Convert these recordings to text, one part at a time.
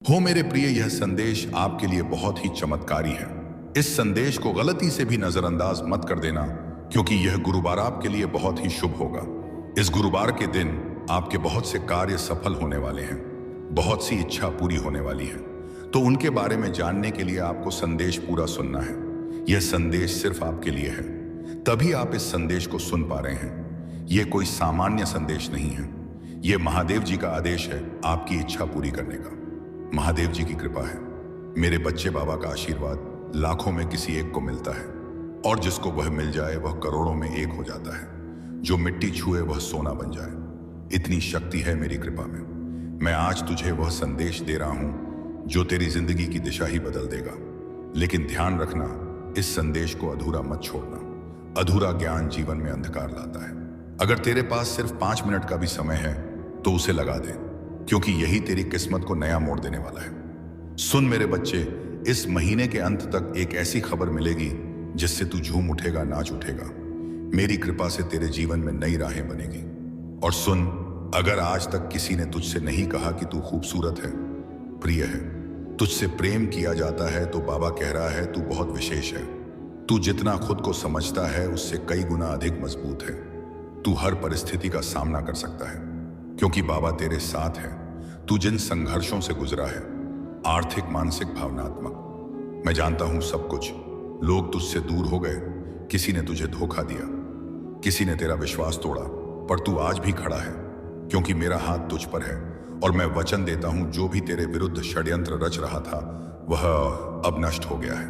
हो मेरे प्रिय, यह संदेश आपके लिए बहुत ही चमत्कारी है। इस संदेश को गलती से भी नजरअंदाज मत कर देना, क्योंकि यह गुरुवार आपके लिए बहुत ही शुभ होगा। इस गुरुवार के दिन आपके बहुत से कार्य सफल होने वाले हैं, बहुत सी इच्छा पूरी होने वाली है। तो उनके बारे में जानने के लिए आपको संदेश पूरा सुनना है। यह संदेश सिर्फ आपके लिए है, तभी आप इस संदेश को सुन पा रहे हैं। यह कोई सामान्य संदेश नहीं है, यह महादेव जी का आदेश है आपकी इच्छा पूरी करने का। महादेव जी की कृपा है। मेरे बच्चे बाबा का आशीर्वाद लाखों में किसी एक को मिलता है, और जिसको वह मिल जाए वह करोड़ों में एक हो जाता है। जो मिट्टी छुए वह सोना बन जाए, इतनी शक्ति है मेरी कृपा में। मैं आज तुझे वह संदेश दे रहा हूं जो तेरी जिंदगी की दिशा ही बदल देगा। लेकिन ध्यान रखना, इस संदेश को अधूरा मत छोड़ना। अधूरा ज्ञान जीवन में अंधकार लाता है। अगर तेरे पास सिर्फ 5 मिनट का भी समय है तो उसे लगा दे, क्योंकि यही तेरी किस्मत को नया मोड़ देने वाला है। सुन मेरे बच्चे, इस महीने के अंत तक एक ऐसी खबर मिलेगी जिससे तू झूम उठेगा, नाच उठेगा। मेरी कृपा से तेरे जीवन में नई राहें बनेगी। और सुन, अगर आज तक किसी ने तुझसे नहीं कहा कि तू खूबसूरत है, प्रिय है, तुझसे प्रेम किया जाता है, तो बाबा कह रहा है तू बहुत विशेष है। तू जितना खुद को समझता है उससे कई गुना अधिक मजबूत है। तू हर परिस्थिति का सामना कर सकता है, क्योंकि बाबा तेरे साथ है। तू जिन संघर्षों से गुजरा है, आर्थिक, मानसिक, भावनात्मक, मैं जानता हूं सब कुछ। लोग तुझसे दूर हो गए, किसी ने तुझे धोखा दिया, किसी ने तेरा विश्वास तोड़ा, पर तू आज भी खड़ा है, क्योंकि मेरा हाथ तुझ पर है। और मैं वचन देता हूं, जो भी तेरे विरुद्ध षड्यंत्र रच रहा था वह अब नष्ट हो गया है।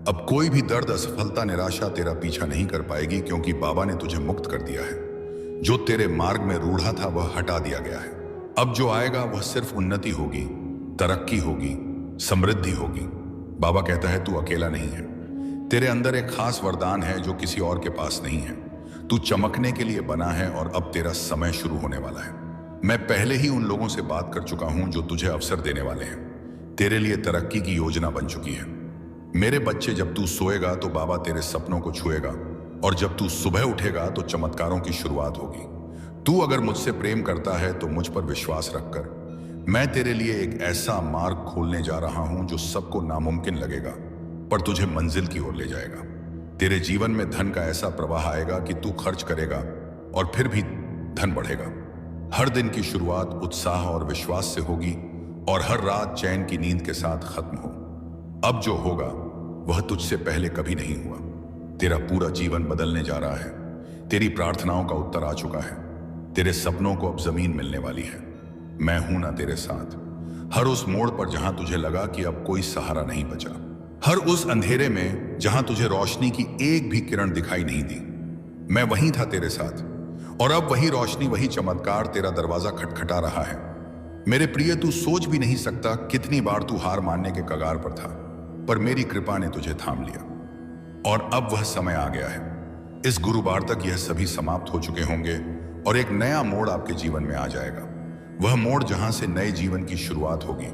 अब कोई भी दर्द, असफलता, निराशा तेरा पीछा नहीं कर पाएगी, क्योंकि बाबा ने तुझे मुक्त कर दिया है। जो तेरे मार्ग में रूढ़ा था वह हटा दिया गया है। अब जो आएगा वह सिर्फ उन्नति होगी, तरक्की होगी, समृद्धि होगी। बाबा कहता है तू अकेला नहीं है। तेरे अंदर एक खास वरदान है जो किसी और के पास नहीं है। तू चमकने के लिए बना है, और अब तेरा समय शुरू होने वाला है। मैं पहले ही उन लोगों से बात कर चुका हूं जो तुझे अवसर देने वाले हैं। तेरे लिए तरक्की की योजना बन चुकी है। मेरे बच्चे, जब तू सोएगा तो बाबा तेरे सपनों को छुएगा, और जब तू सुबह उठेगा तो चमत्कारों की शुरुआत होगी। तू अगर मुझसे प्रेम करता है तो मुझ पर विश्वास रखकर मैं तेरे लिए एक ऐसा मार्ग खोलने जा रहा हूं जो सबको नामुमकिन लगेगा, पर तुझे मंजिल की ओर ले जाएगा। तेरे जीवन में धन का ऐसा प्रवाह आएगा कि तू खर्च करेगा और फिर भी धन बढ़ेगा। हर दिन की शुरुआत उत्साह और विश्वास से होगी, और हर रात चैन की नींद के साथ खत्म हो। अब जो होगा वह तुझसे पहले कभी नहीं हुआ। तेरा पूरा जीवन बदलने जा रहा है। तेरी प्रार्थनाओं का उत्तर आ चुका है। तेरे सपनों को अब जमीन मिलने वाली है। मैं हूं ना तेरे साथ। हर उस मोड़ पर जहां तुझे लगा कि अब कोई सहारा नहीं बचा, हर उस अंधेरे में जहां तुझे रोशनी की एक भी किरण दिखाई नहीं दी, मैं वहीं था तेरे साथ। और अब वही रोशनी, वही चमत्कार तेरा दरवाजा खटखटा रहा है। मेरे प्रिय, तू सोच भी नहीं सकता कितनी बार तू हार मानने के कगार पर था, पर मेरी कृपा ने तुझे थाम लिया। और अब वह समय आ गया है। इस गुरुवार तक यह सभी समाप्त हो चुके होंगे, और एक नया मोड़ आपके जीवन में आ जाएगा। वह मोड़ जहां से नए जीवन की शुरुआत होगी,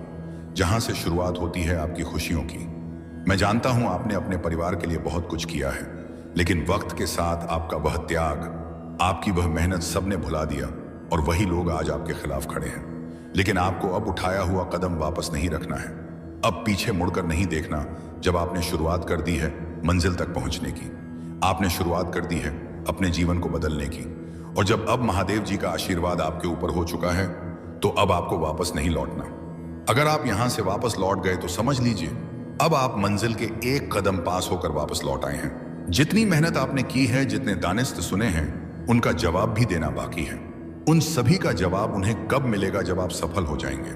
जहां से शुरुआत होती है आपकी खुशियों की। मैं जानता हूं आपने अपने परिवार के लिए बहुत कुछ किया है, लेकिन वक्त के साथ आपका वह त्याग, आपकी वह मेहनत सबने भुला दिया, और वही लोग आज आपके खिलाफ खड़े हैं। लेकिन आपको अब उठाया हुआ कदम वापस नहीं रखना है। अब पीछे मुड़कर नहीं देखना। जब आपने शुरुआत कर दी है मंजिल तक पहुंचने की, आपने शुरुआत कर दी है अपने जीवन को बदलने की, और जब अब महादेव जी का आशीर्वाद आपके ऊपर हो चुका है, तो अब आपको वापस नहीं लौटना। अगर आप यहां से वापस लौट गए तो समझ लीजिए अब आप मंजिल के एक कदम पास होकर वापस लौट आए हैं। जितनी मेहनत आपने की है, जितने दानिस्त सुने हैं, उनका जवाब भी देना बाकी है। उन सभी का जवाब उन्हें कब मिलेगा? जब आप सफल हो जाएंगे,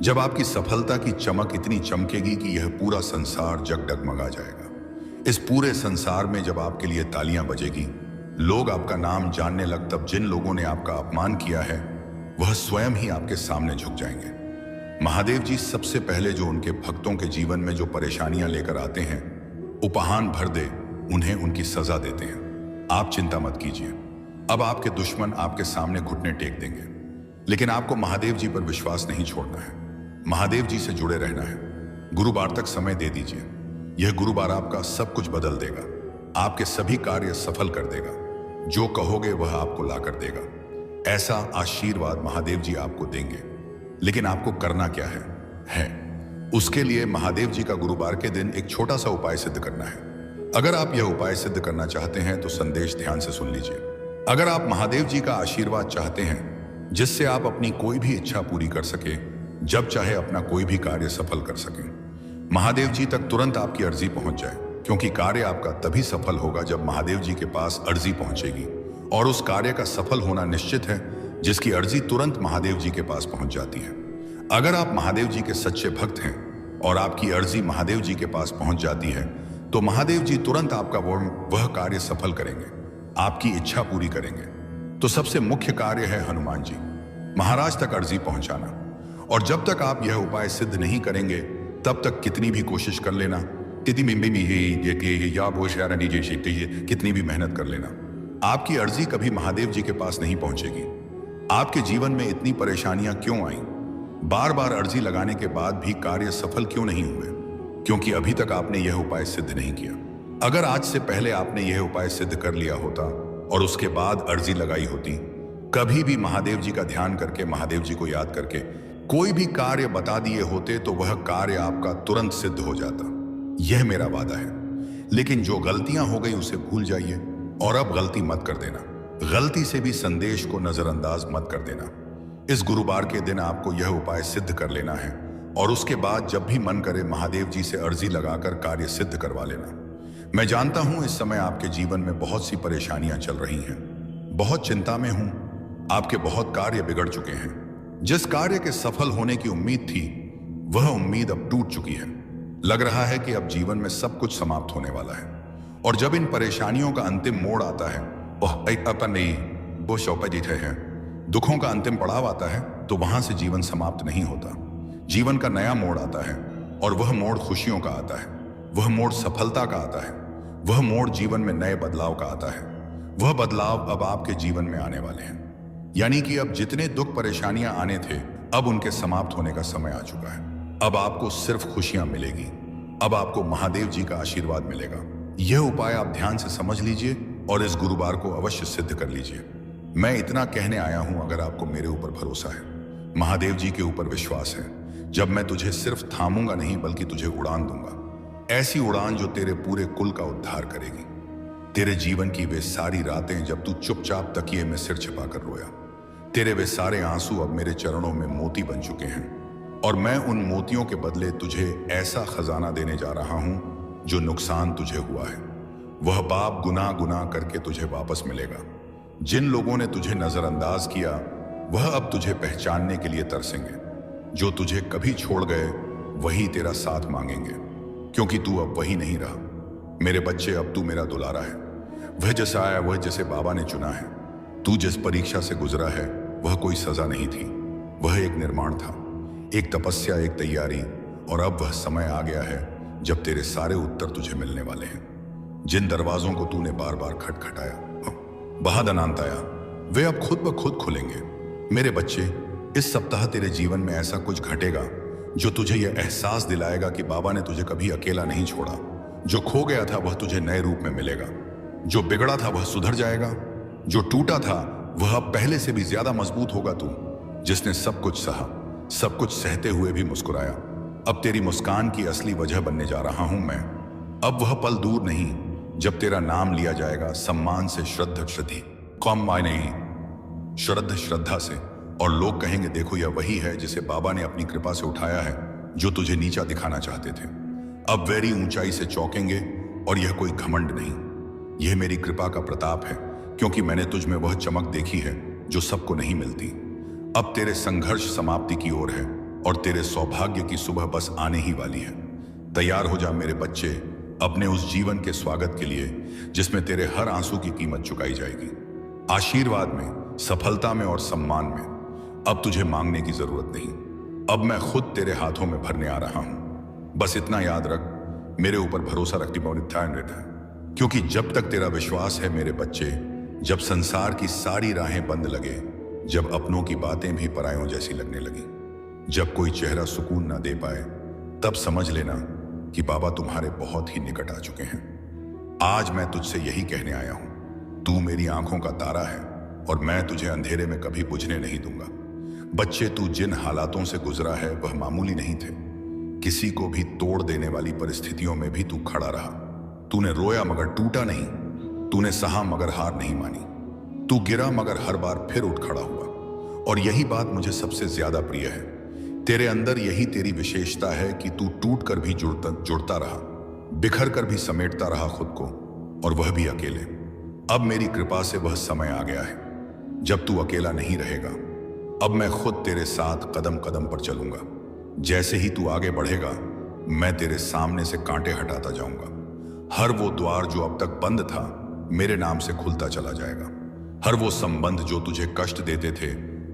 जब आपकी सफलता की चमक इतनी चमकेगी कि यह पूरा संसार जगडगमगा जाएगा। इस पूरे संसार में जब आपके लिए तालियां बजेगी, लोग आपका नाम जानने लग, तब जिन लोगों ने आपका अपमान किया है वह स्वयं ही आपके सामने झुक जाएंगे। महादेव जी सबसे पहले जो उनके भक्तों के जीवन में जो परेशानियां लेकर आते हैं, उपहान भर दे उन्हें उनकी सजा देते हैं। आप चिंता मत कीजिए, अब आपके दुश्मन आपके सामने घुटने टेक देंगे। लेकिन आपको महादेव जी पर विश्वास नहीं छोड़ना है, महादेव जी से जुड़े रहना है। गुरुवार तक समय दे दीजिए। यह गुरुवार आपका सब कुछ बदल देगा, आपके सभी कार्य सफल कर देगा। जो कहोगे वह आपको ला कर देगा। ऐसा आशीर्वाद महादेव जी आपको देंगे। लेकिन आपको करना क्या है उसके लिए महादेव जी का गुरुवार के दिन एक छोटा सा उपाय सिद्ध करना है। अगर आप यह उपाय सिद्ध करना चाहते हैं तो संदेश ध्यान से सुन लीजिए। अगर आप महादेव जी का आशीर्वाद चाहते हैं जिससे आप अपनी कोई भी इच्छा पूरी कर सके, जब चाहे अपना कोई भी कार्य सफल कर सकें, महादेव जी तक तुरंत आपकी अर्जी पहुंच जाए, क्योंकि कार्य आपका तभी सफल होगा जब महादेव जी के पास अर्जी पहुंचेगी। और उस कार्य का सफल होना निश्चित है जिसकी अर्जी तुरंत महादेव जी के पास पहुंच जाती है। अगर आप महादेव जी के सच्चे भक्त हैं और आपकी अर्जी महादेव जी के पास पहुंच जाती है तो महादेव जी तुरंत आपका वह कार्य सफल करेंगे, आपकी इच्छा पूरी करेंगे। तो सबसे मुख्य कार्य है हनुमान जी महाराज तक अर्जी पहुंचाना। और जब तक आप यह उपाय सिद्ध नहीं करेंगे तब तक कितनी भी कोशिश कर लेना, कितनी भी मेहनत कर लेना, आपकी अर्जी कभी महादेव जी के पास नहीं पहुंचेगी। आपके जीवन में इतनी परेशानियां क्यों आई? बार बार अर्जी लगाने के बाद भी कार्य सफल क्यों नहीं हुए? क्योंकि अभी तक आपने यह उपाय सिद्ध नहीं किया। अगर आज से पहले आपने यह उपाय सिद्ध कर लिया होता और उसके बाद अर्जी लगाई होती, कभी भी महादेव जी का ध्यान करके, महादेव जी को याद करके कोई भी कार्य बता दिए होते तो वह कार्य आपका तुरंत सिद्ध हो जाता। यह मेरा वादा है। लेकिन जो गलतियां हो गई उसे भूल जाइए और अब गलती मत कर देना। गलती से भी संदेश को नजरअंदाज मत कर देना। इस गुरुवार के दिन आपको यह उपाय सिद्ध कर लेना है और उसके बाद जब भी मन करे महादेव जी से अर्जी लगाकर कार्य सिद्ध करवा लेना। मैं जानता हूं इस समय आपके जीवन में बहुत सी परेशानियां चल रही हैं, बहुत चिंता में हूं, आपके बहुत कार्य बिगड़ चुके हैं। जिस कार्य के सफल होने की उम्मीद थी वह उम्मीद अब टूट चुकी है। लग रहा है कि अब जीवन में सब कुछ समाप्त होने वाला है। और जब इन परेशानियों का अंतिम मोड़ आता है, वो शौपजीत है, दुखों का अंतिम पड़ाव आता है, तो वहां से जीवन समाप्त नहीं होता। जीवन का नया मोड़ आता है और वह मोड़ खुशियों का आता है, वह मोड़ सफलता का आता है, वह मोड़ जीवन में नए बदलाव का आता है। वह बदलाव अब आपके जीवन में आने वाले हैं। यानी कि अब जितने दुख परेशानियां आने थे, अब उनके समाप्त होने का समय आ चुका है। अब आपको सिर्फ खुशियां मिलेगी। अब आपको महादेव जी का आशीर्वाद मिलेगा। यह उपाय आप ध्यान से समझ लीजिए और इस गुरुवार को अवश्य सिद्ध कर लीजिए। मैं इतना कहने आया हूं, अगर आपको मेरे ऊपर भरोसा है, महादेव जी के ऊपर विश्वास है, जब मैं तुझे सिर्फ थामूंगा नहीं बल्कि तुझे उड़ान दूंगा। ऐसी उड़ान जो तेरे पूरे कुल का उद्धार करेगी। तेरे जीवन की वे सारी रातें जब तू चुपचाप तकिए में सिर छिपाकर रोया, तेरे वे सारे आंसू अब मेरे चरणों में मोती बन चुके हैं और मैं उन मोतियों के बदले तुझे ऐसा खजाना देने जा रहा हूं जो नुकसान तुझे हुआ है वह पाप गुनाह गुनाह करके तुझे वापस मिलेगा। जिन लोगों ने तुझे नजरअंदाज किया वह अब तुझे पहचानने के लिए तरसेंगे। जो तुझे कभी छोड़ गए वही तेरा साथ मांगेंगे, क्योंकि तू अब वही नहीं रहा। मेरे बच्चे, अब तू मेरा दुलारा है। वह जैसा आया वह जैसे बाबा ने चुना है। तू जिस परीक्षा से गुजरा है वह कोई सजा नहीं थी, वह एक निर्माण था, एक तपस्या, एक तैयारी। और अब वह समय आ गया है जब तेरे सारे उत्तर तुझे मिलने वाले हैं। जिन दरवाजों को तूने बार बार खटखटाया, बहादनांत आया, वे अब खुद ब खुद खुलेंगे। मेरे बच्चे, इस सप्ताह तेरे जीवन में ऐसा कुछ घटेगा जो तुझे यह एहसास दिलाएगा कि बाबा ने तुझे कभी अकेला नहीं छोड़ा। जो खो गया था वह तुझे नए रूप में मिलेगा, जो बिगड़ा था वह सुधर जाएगा, जो टूटा था वह अब पहले से भी ज्यादा मजबूत होगा। तू जिसने सब कुछ सहा, सब कुछ सहते हुए भी मुस्कुराया, अब तेरी मुस्कान की असली वजह बनने जा रहा हूं मैं। अब वह पल दूर नहीं जब तेरा नाम लिया जाएगा सम्मान से, श्रद्धा से, और लोग कहेंगे देखो यह वही है जिसे बाबा ने अपनी कृपा से उठाया है, जो तुझे नीचा दिखाना चाहते थे। अब वेरी ऊंचाई से चौंकेंगे और यह कोई घमंड नहीं, यह मेरी कृपा का प्रताप है, क्योंकि मैंने तुझ में वह चमक देखी है जो सबको नहीं मिलती। अब तेरे संघर्ष समाप्ति की ओर है और तेरे सौभाग्य की सुबह बस आने ही वाली है। तैयार हो जा मेरे बच्चे अपने उस जीवन के स्वागत के लिए जिसमें तेरे हर आंसू की कीमत चुकाई जाएगी। आशीर्वाद में, सफलता में और सम्मान में अब तुझे मांगने की जरूरत नहीं। अब मैं खुद तेरे हाथों में भरने आ रहा हूं। बस इतना याद रख, मेरे ऊपर भरोसा रखती है, क्योंकि जब तक तेरा विश्वास है मेरे बच्चे, जब संसार की सारी राहें बंद लगे, जब अपनों की बातें भी परायों जैसी लगने लगी, जब कोई चेहरा सुकून ना दे पाए, तब समझ लेना कि बाबा तुम्हारे बहुत ही निकट आ चुके हैं। आज मैं तुझसे यही कहने आया हूं, तू मेरी आंखों का तारा है और मैं तुझे अंधेरे में कभी बुझने नहीं दूंगा। बच्चे, तू जिन हालातों से गुजरा है वह मामूली नहीं थे। किसी को भी तोड़ देने वाली परिस्थितियों में भी तू खड़ा रहा। तूने रोया मगर टूटा नहीं, तूने सहा मगर हार नहीं मानी। तू गिरा मगर हर बार फिर उठ खड़ा हुआ। और यही बात मुझे सबसे ज्यादा प्रिय है। तेरे अंदर यही तेरी विशेषता है कि तू टूट कर भी जुड़ता रहा, बिखर कर भी समेटता रहा खुद को, और वह भी अकेले। अब मेरी कृपा से वह समय आ गया है जब तू अकेला नहीं रहेगा। अब मैं खुद तेरे साथ कदम कदम पर चलूंगा। जैसे ही तू आगे बढ़ेगा, मैं तेरे सामने से कांटे हटाता जाऊंगा। हर वो द्वार जो अब तक बंद था, मेरे नाम से खुलता चला जाएगा। हर वो संबंध जो तुझे कष्ट देते थे,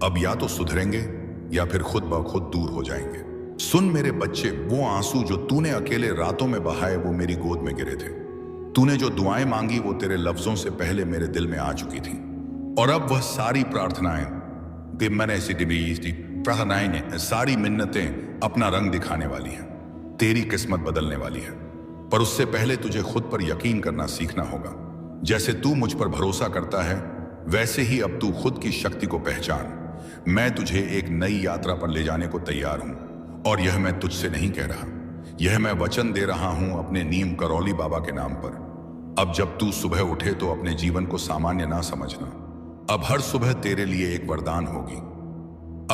अब या तो सुधरेंगे या फिर खुद ब खुद दूर हो जाएंगे। सुन मेरे बच्चे, वो आंसू जो तूने अकेले रातों में बहाए, वो मेरी गोद में गिरे थे। तूने जो दुआएं मांगी, वो तेरे लफ्जों से पहले मेरे दिल में आ चुकी थी। और अब वह सारी प्रार्थनाएं, सारी मिन्नतें अपना रंग दिखाने वाली हैं। तेरी किस्मत बदलने वाली है। पर उससे पहले तुझे खुद पर यकीन करना सीखना होगा। जैसे तू मुझ पर भरोसा करता है, वैसे ही अब तू खुद की शक्ति को पहचान। मैं तुझे एक नई यात्रा पर ले जाने को तैयार हूं, और यह मैं तुझसे नहीं कह रहा, यह मैं वचन दे रहा हूं अपने नीम करौली बाबा के नाम पर। अब जब तू सुबह उठे तो अपने जीवन को सामान्य ना समझना। अब हर सुबह तेरे लिए एक वरदान होगी।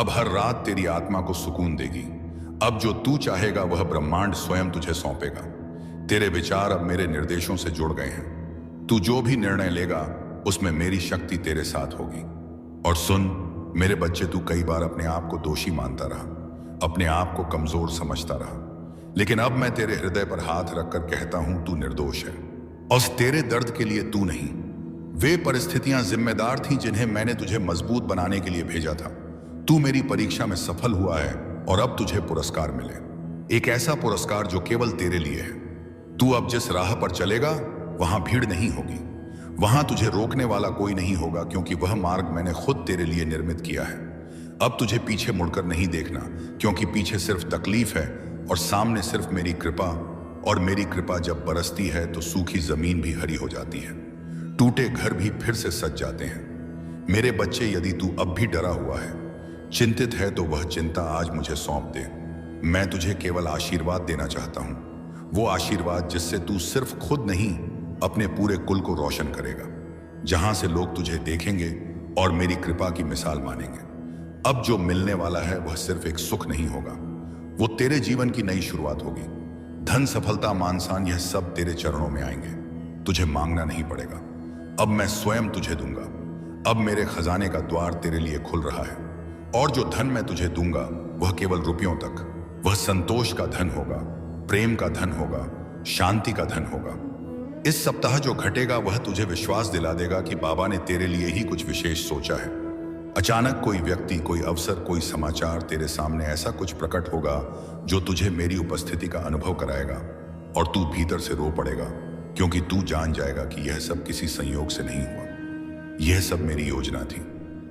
अब हर रात तेरी आत्मा को सुकून देगी। अब जो तू चाहेगा वह ब्रह्मांड स्वयं तुझे सौंपेगा। तेरे विचार अब मेरे निर्देशों से जुड़ गए हैं। तू जो भी निर्णय लेगा, उसमें मेरी शक्ति तेरे साथ होगी। और सुन मेरे बच्चे, तू कई बार अपने आप को दोषी मानता रहा, अपने आप को कमजोर समझता रहा, लेकिन अब मैं तेरे हृदय पर हाथ रखकर कहता हूं, तू निर्दोष है। और तेरे दर्द के लिए तू नहीं, वे परिस्थितियां जिम्मेदार थीं जिन्हें मैंने तुझे मजबूत बनाने के लिए भेजा था। तू मेरी परीक्षा में सफल हुआ है, और अब तुझे पुरस्कार मिले, एक ऐसा पुरस्कार जो केवल तेरे लिए है। तू अब जिस राह पर चलेगा, वहां भीड़ नहीं होगी, वहां तुझे रोकने वाला कोई नहीं होगा, क्योंकि वह मार्ग मैंने खुद तेरे लिए निर्मित किया है। अब तुझे पीछे मुड़कर नहीं देखना, क्योंकि पीछे सिर्फ तकलीफ है और सामने सिर्फ मेरी कृपा। और मेरी कृपा जब बरसती है तो सूखी जमीन भी हरी हो जाती है, टूटे घर भी फिर से सज जाते हैं। मेरे बच्चे, यदि तू अब भी डरा हुआ है, चिंतित है, तो वह चिंता आज मुझे सौंप दे। मैं तुझे केवल आशीर्वाद देना चाहता हूं, वो आशीर्वाद जिससे तू सिर्फ खुद नहीं, अपने पूरे कुल को रोशन करेगा, जहां से लोग तुझे देखेंगे और मेरी कृपा की मिसाल मानेंगे। अब जो मिलने वाला है वह सिर्फ एक सुख नहीं होगा, वो तेरे जीवन की नई शुरुआत होगी। धन, सफलता, मान-सम्मान, यह सब तेरे चरणों में आएंगे। तुझे मांगना नहीं पड़ेगा, अब मैं स्वयं तुझे दूंगा। अब मेरे खजाने का द्वार तेरे लिए खुल रहा है, और जो धन मैं तुझे दूंगा वह केवल रुपयों तक, वह संतोष का धन होगा, प्रेम का धन होगा, शांति का धन होगा। इस सप्ताह जो घटेगा वह तुझे विश्वास दिला देगा कि बाबा ने तेरे लिए ही कुछ विशेष सोचा है। अचानक कोई व्यक्ति, कोई अवसर, कोई समाचार तेरे सामने ऐसा कुछ प्रकट होगा जो तुझे मेरी उपस्थिति का अनुभव कराएगा, और तू भीतर से रो पड़ेगा, क्योंकि तू जान जाएगा कि यह सब किसी संयोग से नहीं हुआ, यह सब मेरी योजना थी।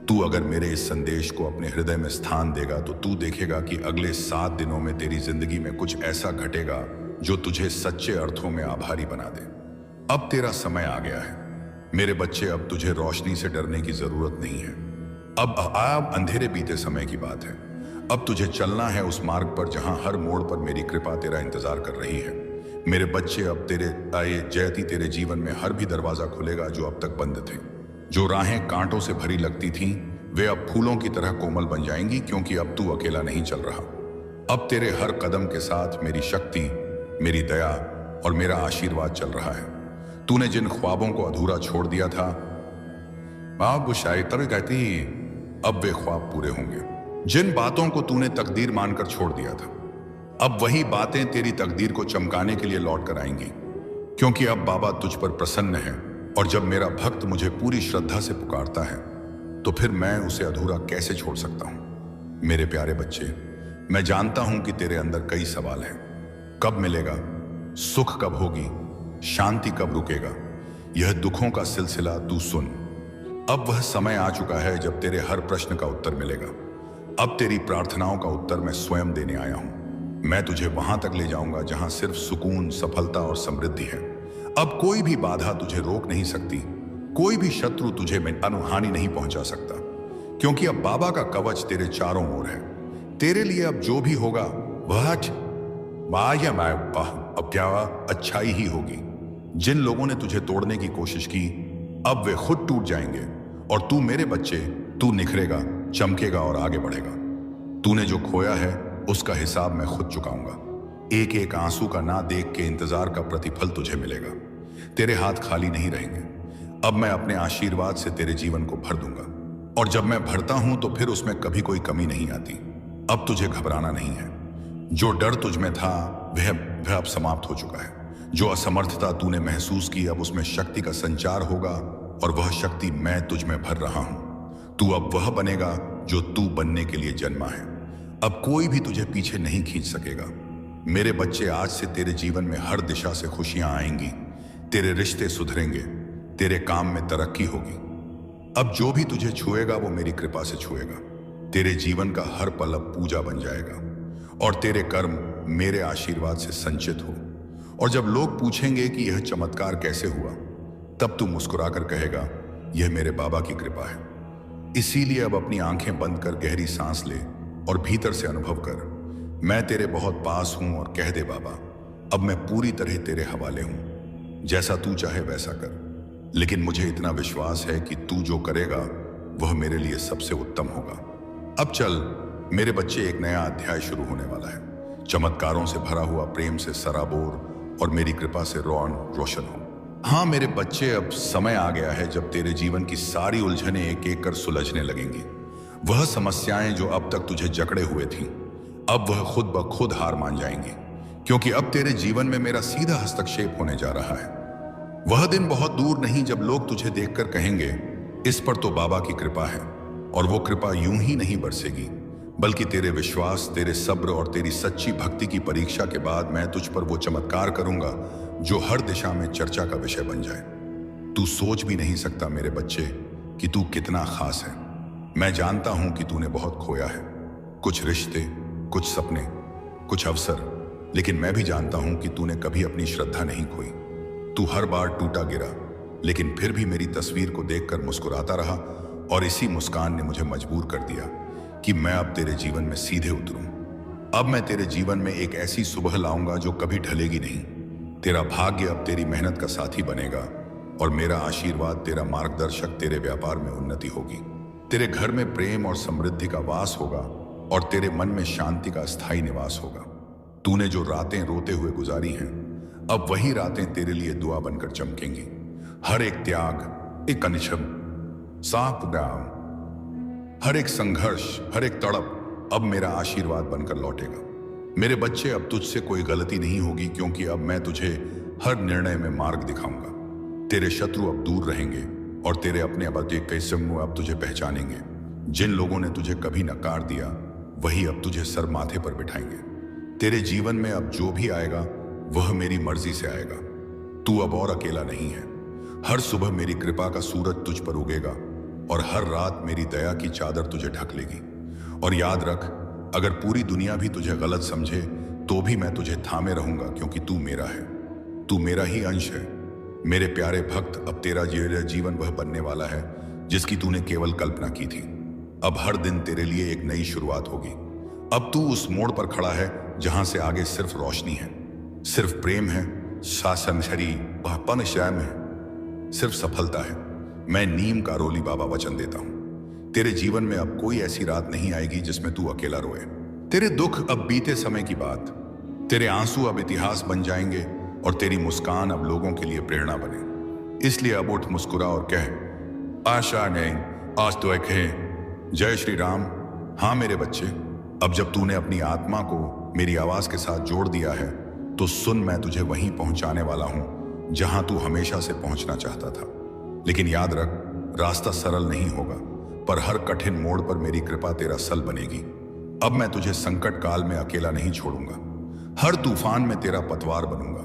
तू अगर मेरे इस संदेश को अपने हृदय में स्थान देगा तो तू देखेगा कि अगले 7 दिनों में तेरी जिंदगी में कुछ ऐसा घटेगा जो तुझे सच्चे अर्थों में आभारी बना दे। अब तेरा समय आ गया है मेरे बच्चे। अब तुझे रोशनी से डरने की जरूरत नहीं है। अब अंधेरे बीते समय की बात है। अब तुझे चलना है उस मार्ग पर जहां हर मोड़ पर मेरी कृपा तेरा इंतजार कर रही है। मेरे बच्चे, अब तेरे आए जयती तेरे जीवन में हर भी दरवाजा खुलेगा जो अब तक बंद थे। जो राहें कांटों से भरी लगती थीं, वे अब फूलों की तरह कोमल बन जाएंगी, क्योंकि अब तू अकेला नहीं चल रहा। अब तेरे हर कदम के साथ मेरी शक्ति, मेरी दया और मेरा आशीर्वाद चल रहा है। तूने जिन ख्वाबों को अधूरा छोड़ दिया था, वो शायद कहती, अब वे ख्वाब पूरे होंगे। जिन बातों को तूने तकदीर मानकर छोड़ दिया था, अब वही बातें तेरी तकदीर को चमकाने के लिए लौट कर आएंगी, क्योंकि अब बाबा तुझ पर प्रसन्न है। और जब मेरा भक्त मुझे पूरी श्रद्धा से पुकारता है, तो फिर मैं उसे अधूरा कैसे छोड़ सकता हूं। मेरे प्यारे बच्चे, मैं जानता हूं कि तेरे अंदर कई सवाल हैं। कब मिलेगा? सुख कब होगी? शांति कब रुकेगा? यह दुखों का सिलसिला तू सुन। अब वह समय आ चुका है जब तेरे हर प्रश्न का उत्तर मिलेगा। अब तेरी प्रार्थनाओं का उत्तर मैं स्वयं देने आया हूं। मैं तुझे वहां तक ले जाऊंगा जहां सिर्फ सुकून, सफलता और समृद्धि है। अब कोई भी बाधा तुझे रोक नहीं सकती, कोई भी शत्रु तुझे हानि नहीं पहुंचा सकता, क्योंकि अब बाबा का कवच तेरे चारों ओर है। तेरे लिए अब जो भी होगा वह वाह या मैं वाह, अब क्या अच्छाई ही होगी। जिन लोगों ने तुझे तोड़ने की कोशिश की अब वे खुद टूट जाएंगे, और तू मेरे बच्चे, तू निखरेगा, चमकेगा और आगे बढ़ेगा। तूने जो खोया है उसका हिसाब मैं खुद चुकाऊंगा। एक एक आंसू का ना देख के इंतजार का प्रतिफल तुझे मिलेगा। तेरे हाथ खाली नहीं रहेंगे। अब मैं अपने आशीर्वाद से तेरे जीवन को भर दूंगा, और जब मैं भरता हूं तो फिर उसमें कभी कोई कमी नहीं आती। अब तुझे घबराना नहीं है। जो डर तुझ में था वह अब समाप्त हो चुका है। जो असमर्थता तूने महसूस की अब उसमें शक्ति का संचार होगा, और वह शक्ति मैं तुझ में भर रहा हूं। तू अब वह बनेगा जो तू बनने के लिए जन्मा है। अब कोई भी तुझे पीछे नहीं खींच सकेगा। मेरे बच्चे, आज से तेरे जीवन में हर दिशा से खुशियां आएंगी। तेरे रिश्ते सुधरेंगे, तेरे काम में तरक्की होगी। अब जो भी तुझे छुएगा वो मेरी कृपा से छुएगा। तेरे जीवन का हर पल अब पूजा बन जाएगा, और तेरे कर्म मेरे आशीर्वाद से संचित हो। और जब लोग पूछेंगे कि यह चमत्कार कैसे हुआ, तब तू मुस्कुराकर कहेगा, यह मेरे बाबा की कृपा है। इसीलिए अब अपनी आंखें बंद कर गहरी सांस ले और भीतर से अनुभव कर, मैं तेरे बहुत पास हूं, और कह दे, बाबा अब मैं पूरी तरह तेरे हवाले हूं। जैसा तू चाहे वैसा कर, लेकिन मुझे इतना विश्वास है कि तू जो करेगा वह मेरे लिए सबसे उत्तम होगा। अब चल मेरे बच्चे, एक नया अध्याय शुरू होने वाला है। चमत्कारों से भरा हुआ, प्रेम से सराबोर, और मेरी कृपा से रोशन हो। हाँ मेरे बच्चे, अब समय आ गया है जब तेरे जीवन की सारी उलझनें एक एक कर सुलझने लगेंगी। वह समस्याएं जो अब तक तुझे जकड़े हुए थीं, अब वह खुद ब खुद हार मान जाएंगी, क्योंकि अब तेरे जीवन में मेरा सीधा हस्तक्षेप होने जा रहा है। वह दिन बहुत दूर नहीं जब लोग तुझे देखकर कहेंगे, इस पर तो बाबा की कृपा है। और वो कृपा यूं ही नहीं बरसेगी, बल्कि तेरे विश्वास, तेरे सब्र और तेरी सच्ची भक्ति की परीक्षा के बाद मैं तुझ पर वो चमत्कार करूंगा जो हर दिशा में चर्चा का विषय बन जाए। तू सोच भी नहीं सकता मेरे बच्चे कि तू कितना खास है। मैं जानता हूं कि तूने बहुत खोया है, कुछ रिश्ते, कुछ सपने, कुछ अवसर, लेकिन मैं भी जानता हूं कि तूने कभी अपनी श्रद्धा नहीं खोई। तू हर बार टूटा गिरा, लेकिन फिर भी मेरी तस्वीर को देखकर मुस्कुराता रहा, और इसी मुस्कान ने मुझे मजबूर कर दिया कि मैं अब तेरे जीवन में सीधे उतरूं। अब मैं तेरे जीवन में एक ऐसी सुबह लाऊंगा जो कभी ढलेगी नहीं। तेरा भाग्य अब तेरी मेहनत का साथी बनेगा, और मेरा आशीर्वाद तेरा मार्गदर्शक। तेरे व्यापार में उन्नति होगी, तेरे घर में प्रेम और समृद्धि का वास होगा, और तेरे मन में शांति का स्थायी निवास होगा। तूने जो रातें रोते हुए गुजारी हैं, अब वही रातें तेरे लिए दुआ बनकर चमकेंगी। हर एक त्याग, एक अनिश्चय, सांप गांव, हर एक संघर्ष, हर एक तड़प अब मेरा आशीर्वाद बनकर लौटेगा। मेरे बच्चे, अब तुझसे कोई गलती नहीं होगी, क्योंकि अब मैं तुझे हर निर्णय में मार्ग दिखाऊंगा। तेरे शत्रु अब दूर रहेंगे, और तेरे अपने बच्चे कैसे अब तुझे पहचानेंगे। जिन लोगों ने तुझे कभी नकार दिया वही अब तुझे सर माथे पर बिठाएंगे। तेरे जीवन में अब जो भी आएगा वह मेरी मर्जी से आएगा। तू अब और अकेला नहीं है। हर सुबह मेरी कृपा का सूरज तुझ पर उगेगा, और हर रात मेरी दया की चादर तुझे ढक लेगी। और याद रख, अगर पूरी दुनिया भी तुझे गलत समझे तो भी मैं तुझे थामे रहूंगा, क्योंकि तू मेरा है, तू मेरा ही अंश है। मेरे प्यारे भक्त, अब तेरा जीवन वह बनने वाला है जिसकी तूने केवल कल्पना की थी। अब हर दिन तेरे लिए एक नई शुरुआत होगी। अब तू उस मोड़ पर खड़ा है जहां से आगे सिर्फ रोशनी है, सिर्फ प्रेम है, शासन शरी पन श्याम है, सिर्फ सफलता है। मैं नीम का रोली बाबा वचन देता हूं, तेरे जीवन में अब कोई ऐसी रात नहीं आएगी जिसमें तू अकेला रोए। तेरे दुख अब बीते समय की बात, तेरे आंसू अब इतिहास बन जाएंगे, और तेरी मुस्कान अब लोगों के लिए प्रेरणा बने। इसलिए अब उठ, मुस्कुरा और कह, आशा नहीं आज तो एक है, जय श्री राम। हाँ मेरे बच्चे, अब जब तूने अपनी आत्मा को मेरी आवाज के साथ जोड़ दिया है तो सुन, मैं तुझे वहीं पहुंचाने वाला हूं जहां तू हमेशा से पहुंचना चाहता था। लेकिन याद रख, रास्ता सरल नहीं होगा, पर हर कठिन मोड़ पर मेरी कृपा तेरा सल बनेगी। अब मैं तुझे संकट काल में अकेला नहीं छोड़ूंगा, हर तूफान में तेरा पतवार बनूंगा।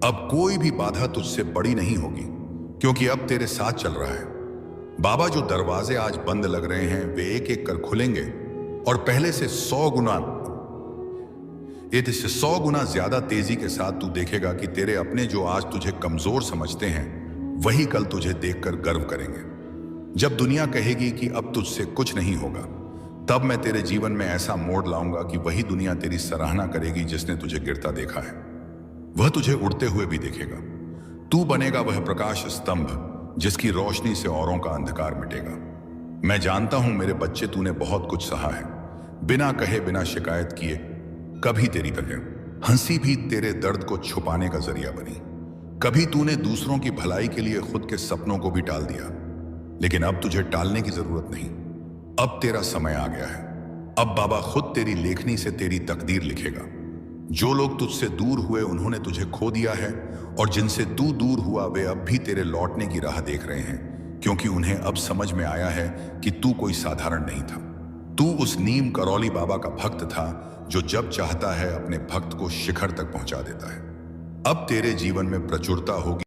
अब कोई भी बाधा तुझसे बड़ी नहीं होगी, क्योंकि अब तेरे साथ चल रहा है बाबा। जो दरवाजे आज बंद लग रहे हैं वे एक एक कर खुलेंगे, और पहले से 100 गुना ज्यादा तेजी के साथ तू देखेगा कि तेरे अपने जो आज तुझे कमजोर समझते हैं वही कल तुझे देखकर गर्व करेंगे। जब दुनिया कहेगी कि अब तुझसे कुछ नहीं होगा, तब मैं तेरे जीवन में ऐसा मोड़ लाऊंगा कि वही दुनिया तेरी सराहना करेगी जिसने तुझे गिरता देखा है। वह तुझे उड़ते हुए भी देखेगा। तू बनेगा वह प्रकाश स्तंभ जिसकी रोशनी से औरों का अंधकार मिटेगा। मैं जानता हूं मेरे बच्चे, तूने बहुत कुछ सहा है, बिना कहे बिना शिकायत किए। कभी तेरी तरह हंसी भी तेरे दर्द को छुपाने का जरिया बनी। कभी तूने दूसरों की भलाई के लिए खुद के सपनों को भी टाल दिया, लेकिन अब तुझे टालने की जरूरत नहीं। अब तेरा समय आ गया है। अब बाबा खुद तेरी लेखनी से तेरी तकदीर लिखेगा। जो लोग तुझसे दूर हुए उन्होंने तुझे खो दिया है, और जिनसे तू दूर हुआ वे अब भी तेरे लौटने की राह देख रहे हैं, क्योंकि उन्हें अब समझ में आया है कि तू कोई साधारण नहीं था। तू उस नीम करौली बाबा का भक्त था जो जब चाहता है अपने भक्त को शिखर तक पहुंचा देता है। अब तेरे जीवन में प्रचुरता होगी।